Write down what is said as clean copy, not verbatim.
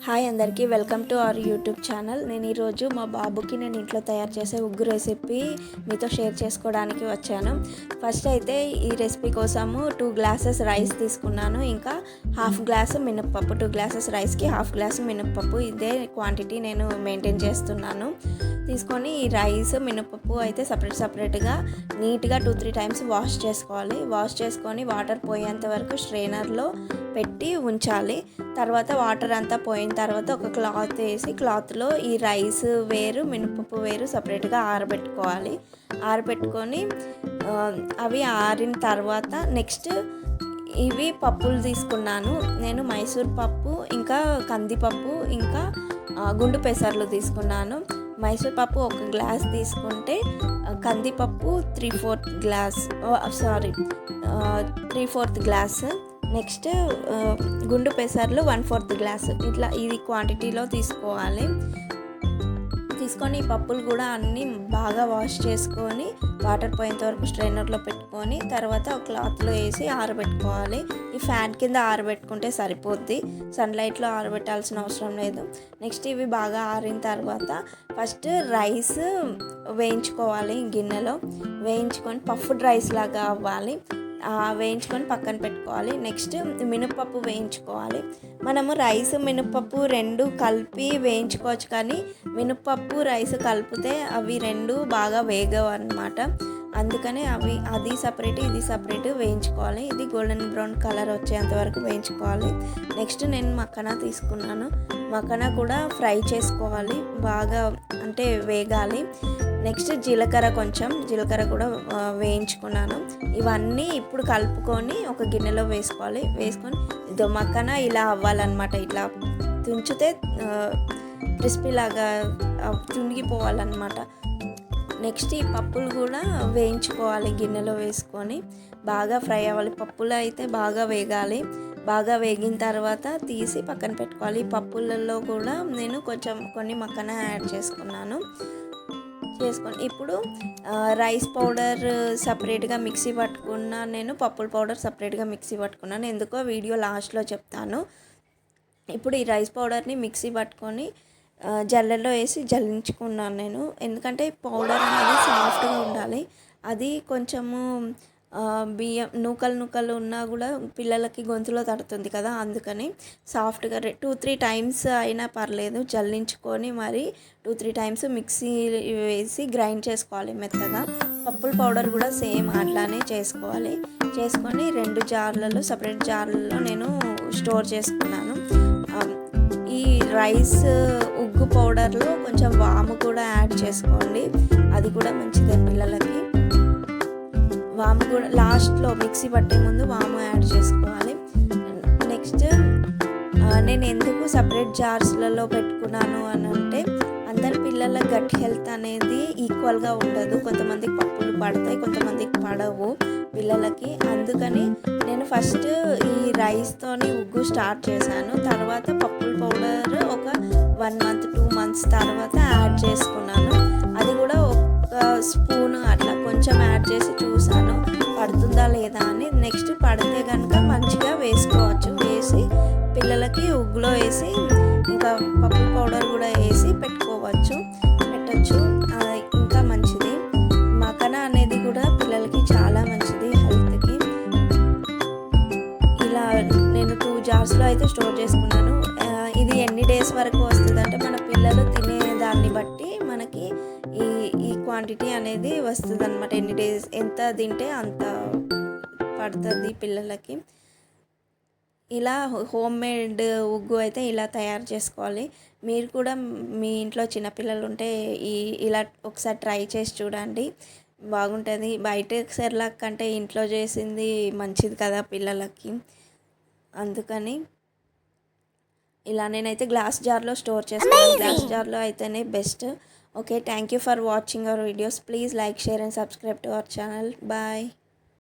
Hi అందరికీ welcome to our YouTube channel. నేను ఈరోజు మా బాబుకి నేను ఇంట్లో తయారు చేసే ఉగ్గు రెసిపీ మీతో షేర్ చేసుకోవడానికి వచ్చాను. ఫస్ట్ అయితే ఈ రెసిపీ కోసము 2 గ్లాసెస్ రైస్ తీసుకున్నాను. ఇంకా హాఫ్ గ్లాస్ మినప్పప్పు, 2 గ్లాసెస్ రైస్కి హాఫ్ గ్లాస్ మినప్పప్పు, ఇదే క్వాంటిటీ నేను మెయింటైన్ చేస్తున్నాను. తీసుకొని ఈ రైస్ మినప్పప్పు అయితే సపరేట్గా నీట్గా 2-3 టైమ్స్ వాష్ చేసుకోవాలి. వాష్ చేసుకొని వాటర్ పోయేంత వరకు స్ట్రైనర్లో పెట్టి ఉంచాలి. తర్వాత వాటర్ అంతా పోయిన తర్వాత ఒక క్లాత్ వేసి క్లాత్లో ఈ రైస్ వేరు మినపప్పు వేరు సపరేట్గా ఆరబెట్టుకొని అవి ఆరిన తర్వాత నెక్స్ట్ ఇవి పప్పులు తీసుకున్నాను. నేను మైసూర్ పప్పు, ఇంకా కందిపప్పు, ఇంకా గుండు పెసర్లు తీసుకున్నాను. మైసూర్ పప్పు 1 గ్లాస్ తీసుకుంటే కందిపప్పు 3/4 గ్లాస్, నెక్స్ట్ గుండు పెసర్లు 1/4 గ్లాస్. ఇట్లా ఇది క్వాంటిటీలో తీసుకోవాలి. తీసుకొని ఈ పప్పులు కూడా అన్నీ బాగా వాష్ చేసుకొని వాటర్ పోయేంత వరకు స్ట్రైనర్లో పెట్టుకొని తర్వాత ఒక క్లాత్లో వేసి ఆరబెట్టుకోవాలి. ఈ ఫ్యాన్ కింద ఆరబెట్టుకుంటే సరిపోద్ది, సన్లైట్లో ఆరబెట్టాల్సిన అవసరం లేదు. నెక్స్ట్ ఇవి బాగా ఆరిన తర్వాత ఫస్ట్ రైస్ వేయించుకోవాలి. గిన్నెలో వేయించుకొని పఫ్డ్ రైస్ లాగా అవ్వాలి. వేయించుకొని పక్కన పెట్టుకోవాలి. నెక్స్ట్ మినపప్పు వేయించుకోవాలి. మనము రైస్ మినపప్పు 2 కలిపి వేయించుకోవచ్చు, కానీ మినపప్పు రైస్ కలిపితే అవి 2 బాగా వేగవు అన్నమాట. అందుకని అది సపరేట్ ఇది సపరేట్ వేయించుకోవాలి. ఇది గోల్డెన్ బ్రౌన్ కలర్ వచ్చేంత వరకు వేయించుకోవాలి. నెక్స్ట్ నేను మక్కన తీసుకున్నాను. మక్కన కూడా ఫ్రై చేసుకోవాలి, బాగా అంటే వేగాలి. నెక్స్ట్ జీలకర్ర కూడా వేయించుకున్నాను. ఇవన్నీ ఇప్పుడు కలుపుకొని ఒక గిన్నెలో వేసుకోవాలి. వేసుకొని మక్కన ఇలా అవ్వాలన్నమాట. ఇట్లా తుంచితే క్రిస్పీ లాగా తునిగిపోవాలన్నమాట. నెక్స్ట్ ఈ పప్పులు కూడా వేయించుకోవాలి. గిన్నెలో వేసుకొని బాగా ఫ్రై అవ్వాలి. పప్పులు అయితే బాగా వేగాలి. బాగా వేగిన తర్వాత తీసి పక్కన పెట్టుకోవాలి. పప్పులలో కూడా నేను కొన్ని మక్కన యాడ్ చేసుకొని ఇప్పుడు రైస్ పౌడర్ సపరేట్గా మిక్సీ పట్టుకున్నాను. నేను పప్పుల పౌడర్ సపరేట్గా మిక్సీ పట్టుకున్నాను. ఎందుకో వీడియో లాస్ట్లో చెప్తాను. ఇప్పుడు ఈ రైస్ పౌడర్ని మిక్సీ పట్టుకొని జల్లెల్లో వేసి జల్లించుకున్నాను నేను. ఎందుకంటే పౌడర్ అనేది సాఫ్ట్గా ఉండాలి. అది కొంచెము బియ్యం నూకలు ఉన్నా కూడా పిల్లలకి గొంతులో తడుతుంది కదా, అందుకని సాఫ్ట్గా 2-3 టైమ్స్ అయినా పర్లేదు జల్లించుకొని మరి 2-3 టైమ్స్ మిక్సీ వేసి గ్రైండ్ చేసుకోవాలి మెత్తగా. పప్పుల పౌడర్ కూడా సేమ్ అట్లానే చేసుకొని 2 సపరేట్ జార్లలో నేను స్టోర్ చేసుకున్నాను. ఈ రైస్ ఉగ్గు పౌడర్లో కొంచెం వాము కూడా యాడ్ చేసుకోండి, అది కూడా మంచిదే పిల్లలకి. వాము కూడా లాస్ట్లో మిక్సీ పట్టే ముందు వాము యాడ్ చేసుకోవాలి. నెక్స్ట్ నేను ఎందుకు సపరేట్ జార్స్లలో పెట్టుకున్నాను అని అంటే, అందరి పిల్లల గట్ హెల్త్ అనేది ఈక్వల్గా ఉండదు. కొంతమందికి పప్పులు పడతాయి, కొంతమందికి పడవు పిల్లలకి. అందుకని నేను ఫస్ట్ ఈ రైస్తోని ఉగ్గు స్టార్ట్ చేశాను. తర్వాత పప్పుల పౌడర్ ఒక 1 మంత్ 2 మంత్స్ తర్వాత యాడ్ చేసుకున్నాను. అది కూడా ఒక స్పూన్ అట్లా కొంచెం యాడ్ చేసి చూసాను పడుతుందా లేదా అని. నెక్స్ట్ పడితే కనుక మంచిగా వేసుకోవచ్చు. వేసి పిల్లలకి ఉగ్గులో వేసి ఇంకా పప్పు పౌడర్ కూడా వేసి పెట్టచ్చు. ఇంకా మంచిది. మక్కన అనేది కూడా పిల్లలకి చాలా మంచిది హెల్త్కి. ఇలా నేను 2 జార్స్లో అయితే స్టోర్ చేసుకున్నాను. ఇది ఎన్ని డేస్ వరకు వస్తుంది అంటే మన పిల్లలు తినే దాన్ని బట్టి మనకి ఈ క్వాంటిటీ అనేది వస్తుంది అనమాట. ఎన్ని డేస్ ఎంత తింటే అంత పడుతుంది పిల్లలకి. ఇలా హోమ్ మేడ్ ఉగ్గు అయితే ఇలా తయారు చేసుకోవాలి. మీరు కూడా మీ ఇంట్లో చిన్నపిల్లలు ఉంటే ఇలా ఒకసారి ట్రై చేసి చూడండి, బాగుంటుంది. బయట సెర్లాక్ కంటే ఇంట్లో చేసింది మంచిది కదా పిల్లలకి. అందుకని ఇలా నేనైతే గ్లాస్ జార్లో స్టోర్ చేసుకున్నాను. గ్లాస్ జార్లో అయితేనే best. Okay, thank you for watching our videos. Please like, share and subscribe to our channel. Bye.